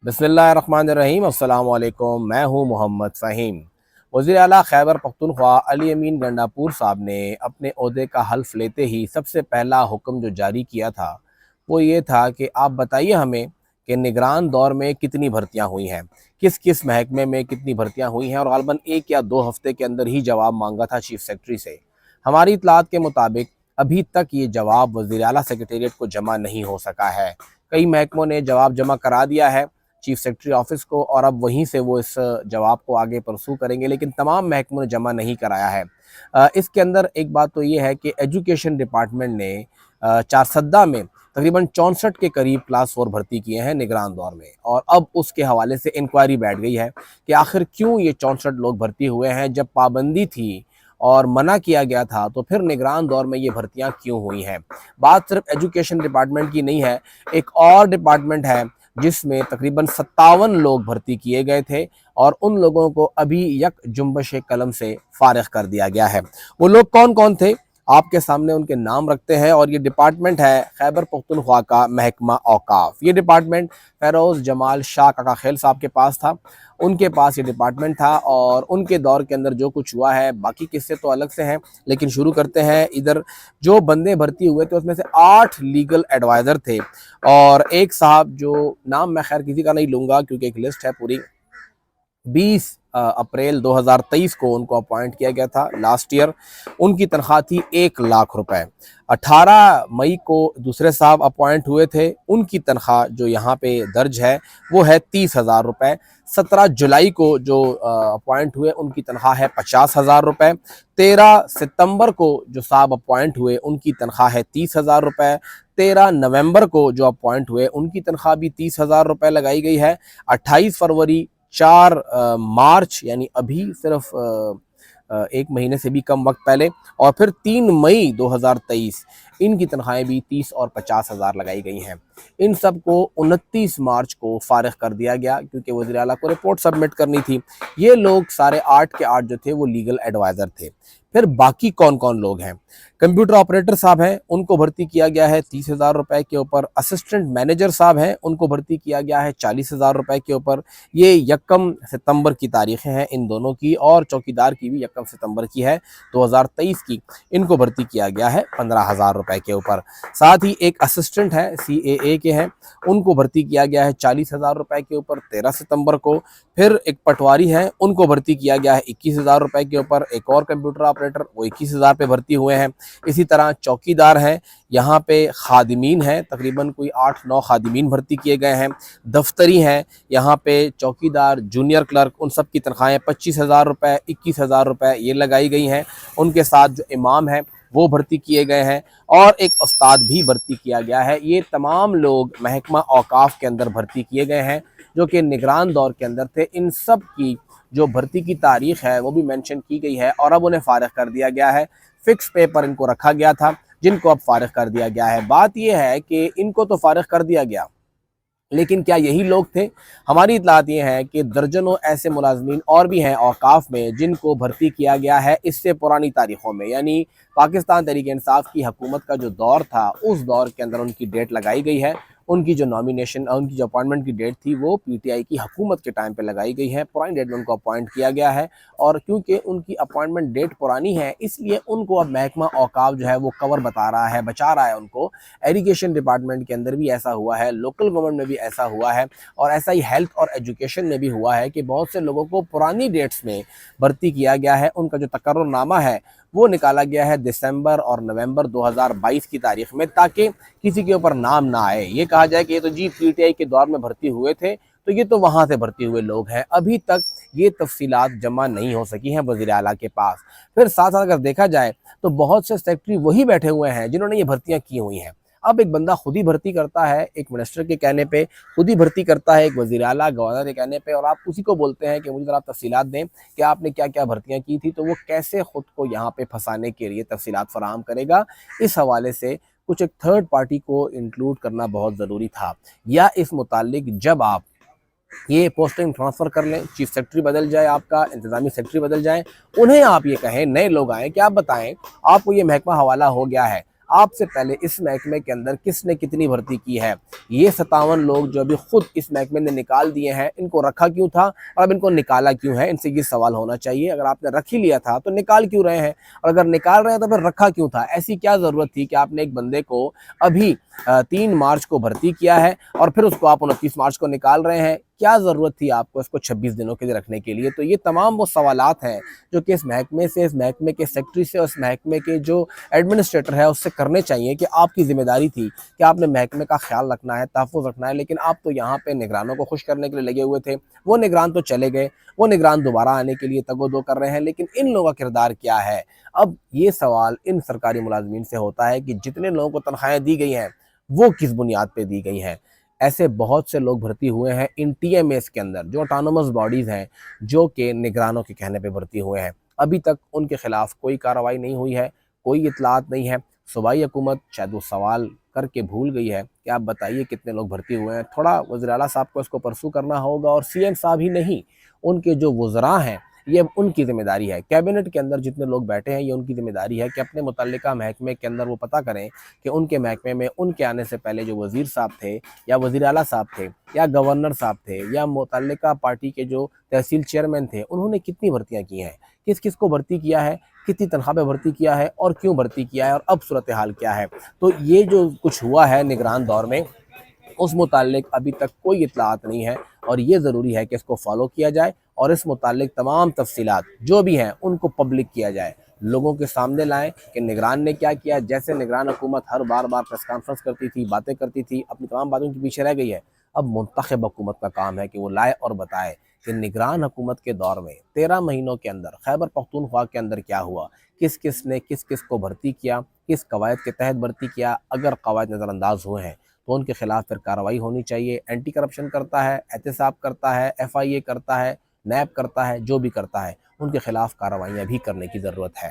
बिस्मिल्लाहिर्रहमानिर्रहीम। अस्सलाम वालेकुम। मैं हूँ मोहम्मद फ़हीम। वज़ीर आला खैबर पख्तूनख्वा अली अमीन गंडापुर साहब ने अपने ओहदे का हल्फ लेते ही सबसे पहला हुक्म जो जारी किया था वो ये था कि आप बताइए हमें कि निगरान दौर में कितनी भर्तियाँ हुई हैं, किस किस महकमे में कितनी भर्तियाँ हुई हैं, और ग़ालिबन 1 या 2 हफ़्ते के अंदर ही जवाब मांगा था चीफ़ सेक्रेटरी से। हमारी इत्तलात के मुताबिक अभी तक ये जवाब वज़ीर आला सेक्रेटेरिएट को जमा नहीं हो सका है। कई महकमों ने जवाब जमा करा दिया है चीफ सेक्रेटरी ऑफिस को, और अब वहीं से वो इस जवाब को आगे परसू करेंगे, लेकिन तमाम महकमों ने जमा नहीं कराया है। इसके अंदर एक बात तो ये है कि एजुकेशन डिपार्टमेंट ने चारसद्दा में तकरीबन 64 के करीब क्लास 4 भर्ती किए हैं निगरान दौर में, और अब उसके हवाले से इंक्वायरी बैठ गई है कि आखिर क्यों ये 64 लोग भर्ती हुए हैं। जब पाबंदी थी और मना किया गया था तो फिर निगरान दौर में ये भर्तियां क्यों हुई हैं। बात सिर्फ एजुकेशन डिपार्टमेंट की नहीं है, एक और डिपार्टमेंट है जिसमें तकरीबन 57 लोग भर्ती किए गए थे और उन लोगों को अभी यक जुम्बश कलम से फारिग कर दिया गया है। वो लोग कौन कौन थे, आपके सामने उनके नाम रखते हैं। और ये डिपार्टमेंट है खैबर पख्तूनख्वा का महकमा औकाफ। ये डिपार्टमेंट फ़ैरोज़ जमाल शाह काका खेल साहब के पास था, उनके पास ये डिपार्टमेंट था, और उनके दौर के अंदर जो कुछ हुआ है बाकी किस्से तो अलग से हैं। लेकिन शुरू करते हैं। इधर जो बंदे भर्ती हुए थे उसमें से 8 लीगल एडवाइज़र थे, और एक साहब जो नाम मैं खैर किसी का नहीं लूँगा क्योंकि एक लिस्ट है पूरी, 20 अप्रैल 2023 को उनको अपॉइंट किया गया था लास्ट ईयर। उनकी तनख्वाह थी 1 लाख रुपए। 18 मई को दूसरे साहब अपॉइंट हुए थे, उनकी तनख्वाह जो यहाँ पे दर्ज है वो है 30,000 रुपये। 17 जुलाई को जो अपॉइंट हुए उनकी तनख्वाह है 50,000 रुपये। 13 सितंबर को जो साहब अपॉइंट हुए उनकी तनख्वाह है 30,000 रुपये। 13 नवंबर को जो अपॉइंट हुए उनकी तनख्वाह भी 30,000 रुपये लगाई गई है। 28 फरवरी, 4 मार्च यानी अभी सिर्फ 1 महीने से भी कम वक्त पहले, और फिर 3 मई 2023 इनकी तनख्वाहें भी 30 और 50,000 लगाई गई हैं। इन सब को 29 मार्च को फारिग कर दिया गया क्योंकि वज़ीर आला को रिपोर्ट सबमिट करनी थी। ये लोग सारे 8 के 8 जो थे वो लीगल एडवाइज़र थे। फिर बाकी कौन कौन लोग हैं, कंप्यूटर ऑपरेटर साहब हैं, उनको भर्ती किया गया है 30,000 रुपये के ऊपर। असिस्टेंट मैनेजर साहब हैं, उनको भर्ती किया गया है 40,000 रुपये के ऊपर। ये 1 सितंबर की तारीखें हैं इन दोनों की, और चौकीदार की भी 1 सितंबर की है 2023 की। इनको भर्ती किया गया है 15,000 रुपये के ऊपर। साथ ही एक असिस्टेंट है CAA के हैं, उनको भर्ती किया गया है 40,000 रुपये के ऊपर 13 सितंबर को। फिर एक पटवारी है, उनको भर्ती किया गया है 21,000 रुपये के ऊपर। एक और कंप्यूटर ऑपरेटर वो 21,000 पे भर्ती हुए हैं। इसी तरह चौकीदार हैं, यहाँ पे खादिमीन हैं, तकरीबन कोई 8-9 खादिमीन भर्ती किए गए हैं। दफ्तरी हैं, यहाँ पे चौकीदार, जूनियर क्लर्क, उन सब की तनख्वाहें 25,000 रुपये, 21,000 रुपये ये लगाई गई हैं। उनके साथ जो इमाम हैं वो भर्ती किए गए हैं, और एक उस्ताद भी भर्ती किया गया है। ये तमाम लोग महकमा औकाफ के अंदर भर्ती किए गए हैं जो कि निगरान दौर के अंदर थे। इन सब की जो भर्ती की तारीख है वो भी मेंशन की गई है, और अब उन्हें फारिग कर दिया गया है। फिक्स पे पर इनको रखा गया था, जिनको अब फारिग कर दिया गया है। बात यह है कि इनको तो फारिग कर दिया गया, लेकिन क्या यही लोग थे? हमारी इत्तलात ये है कि दर्जनों ऐसे मुलाजमीन और भी हैं औकाफ में जिनको भर्ती किया गया है इससे पुरानी तारीखों में, यानी पाकिस्तान तहरीक इंसाफ की हुकूमत का जो दौर था उस दौर के अंदर उनकी डेट लगाई गई है। उनकी जो नॉमिनेशन, उनकी जो अपॉइंटमेंट की डेट थी वो PTI की हुकूमत के टाइम पे लगाई गई है। पुरानी डेट में उनको अपॉइंट किया गया है, और क्योंकि उनकी अपॉइंटमेंट डेट पुरानी है इसलिए उनको अब महकमा औकाफ जो है वो कवर बता रहा है, बचा रहा है उनको। एजुकेशन डिपार्टमेंट के अंदर भी ऐसा हुआ है, लोकल गवर्नमेंट में भी ऐसा हुआ है, और ऐसा ही हेल्थ और एजुकेशन में भी हुआ है कि बहुत से लोगों को पुरानी डेट्स में भर्ती किया गया है। उनका जो तकर्रुरनामा है वो निकाला गया है दिसंबर और नवंबर 2022 की तारीख में, ताकि किसी के ऊपर नाम ना आए, ये कहा जाए कि ये तो जी PTI के दौर में भर्ती हुए थे, तो ये तो वहाँ से भर्ती हुए लोग हैं। अभी तक ये तफसीलात जमा नहीं हो सकी हैं वज़ीर आला के पास। फिर साथ साथ अगर देखा जाए तो बहुत से सेक्रेटरी वही बैठे हुए हैं जिन्होंने ये भर्तियाँ की हुई हैं। अब एक बंदा खुद ही भर्ती करता है, एक मिनिस्टर के कहने पे खुद ही भर्ती करता है, एक वज़ीर आला गवर्नर के कहने पे, और आप उसी को बोलते हैं कि मुझे ज़रा तफसीलात दें कि आपने क्या क्या भर्तियाँ की थी, तो वो कैसे ख़ुद को यहाँ पे फंसाने के लिए तफसीलात फराहम करेगा। इस हवाले से कुछ एक थर्ड पार्टी को इंक्लूड करना बहुत ज़रूरी था, या इस मुतालिक जब आप ये पोस्टिंग ट्रांसफ़र कर लें, चीफ सेक्रेटरी बदल जाए, आपका इंतज़ामी सेक्रेटरी बदल जाए, उन्हें आप ये कहें, नए लोग आएँ कि आप बताएं आपको ये महकमा हवाला हो गया है, آپ سے پہلے اس محکمے کے اندر کس نے کتنی بھرتی کی ہے؟ یہ 57 لوگ جو ابھی خود اس محکمے نے نکال دیے ہیں، ان کو رکھا کیوں تھا اور اب ان کو نکالا کیوں ہے؟ ان سے یہ سوال ہونا چاہیے۔ اگر آپ نے رکھ ہی لیا تھا تو نکال کیوں رہے ہیں؟ اور اگر نکال رہے ہیں تو پھر رکھا کیوں تھا؟ ایسی کیا ضرورت تھی کہ آپ نے ایک بندے کو ابھی 3 مارچ کو بھرتی کیا ہے اور پھر اس کو آپ 29 مارچ کو نکال رہے ہیں؟ کیا ضرورت تھی آپ کو اس کو 26 دنوں کے لیے رکھنے کے لیے؟ تو یہ تمام وہ سوالات ہیں جو کہ اس محکمے سے، اس محکمے کے سیکٹری سے اور اس محکمے کے جو ایڈمنسٹریٹر ہے اس سے کرنے چاہیے کہ آپ کی ذمہ داری تھی کہ آپ نے محکمے کا خیال رکھنا ہے، تحفظ رکھنا ہے، لیکن آپ تو یہاں پہ نگرانوں کو خوش کرنے کے لیے لگے ہوئے تھے۔ وہ نگران تو چلے گئے، وہ نگران دوبارہ آنے کے لیے تگ و دو کر رہے ہیں، لیکن ان لوگوں کا کردار کیا ہے؟ اب یہ سوال ان سرکاری ملازمین سے ہوتا ہے کہ جتنے لوگوں کو تنخواہیں دی گئی ہیں وہ کس بنیاد پہ دی گئی ہیں؟ ایسے بہت سے لوگ بھرتی ہوئے ہیں ان ٹی ایم ایس کے اندر، جو آٹونومس باڈیز ہیں، جو کہ نگرانوں کے کہنے پہ بھرتی ہوئے ہیں۔ ابھی تک ان کے خلاف کوئی کارروائی نہیں ہوئی ہے، کوئی اطلاعات نہیں ہے۔ صوبائی حکومت شاید وہ سوال کر کے بھول گئی ہے کہ آپ بتائیے کتنے لوگ بھرتی ہوئے ہیں۔ تھوڑا وزیر اعلیٰ صاحب کو اس کو پرسو کرنا ہوگا، اور سی ایم صاحب ہی نہیں، ان کے جو وزراء ہیں یہ ان کی ذمہ داری ہے۔ کیبنٹ کے اندر جتنے لوگ بیٹھے ہیں یہ ان کی ذمہ داری ہے کہ اپنے متعلقہ محکمے کے اندر وہ پتہ کریں کہ ان کے محکمے میں ان کے آنے سے پہلے جو وزیر صاحب تھے یا وزیر اعلیٰ صاحب تھے یا گورنر صاحب تھے یا متعلقہ پارٹی کے جو تحصیل چیئرمین تھے، انہوں نے کتنی بھرتیاں کی ہیں، کس کس کو بھرتی کیا ہے، کتنی تنخواہ پہ بھرتی کیا ہے اور کیوں بھرتی کیا ہے، اور اب صورتحال کیا ہے۔ تو یہ جو کچھ ہوا ہے نگران دور میں، اس متعلق ابھی تک کوئی اطلاعات نہیں ہے، اور یہ ضروری ہے کہ اس کو فالو کیا جائے اور اس متعلق تمام تفصیلات جو بھی ہیں ان کو پبلک کیا جائے، لوگوں کے سامنے لائیں کہ نگران نے کیا کیا۔ جیسے نگران حکومت ہر بار پریس کانفرنس کرتی تھی، باتیں کرتی تھی، اپنی تمام باتوں کے پیچھے رہ گئی ہے، اب منتخب حکومت کا کام ہے کہ وہ لائے اور بتائے کہ نگران حکومت کے دور میں 13 مہینوں کے اندر خیبر پختونخوا کے اندر کیا ہوا، کس کس نے کس کس کو بھرتی کیا، کس قواعد کے تحت بھرتی کیا۔ اگر قواعد نظر انداز ہوئے ہیں تو ان کے خلاف پھر کارروائی ہونی چاہیے۔ اینٹی کرپشن کرتا ہے، احتساب کرتا ہے، ایف آئی اے کرتا ہے، نیب کرتا ہے، جو بھی کرتا ہے ان کے خلاف کارروائیاں بھی کرنے کی ضرورت ہے۔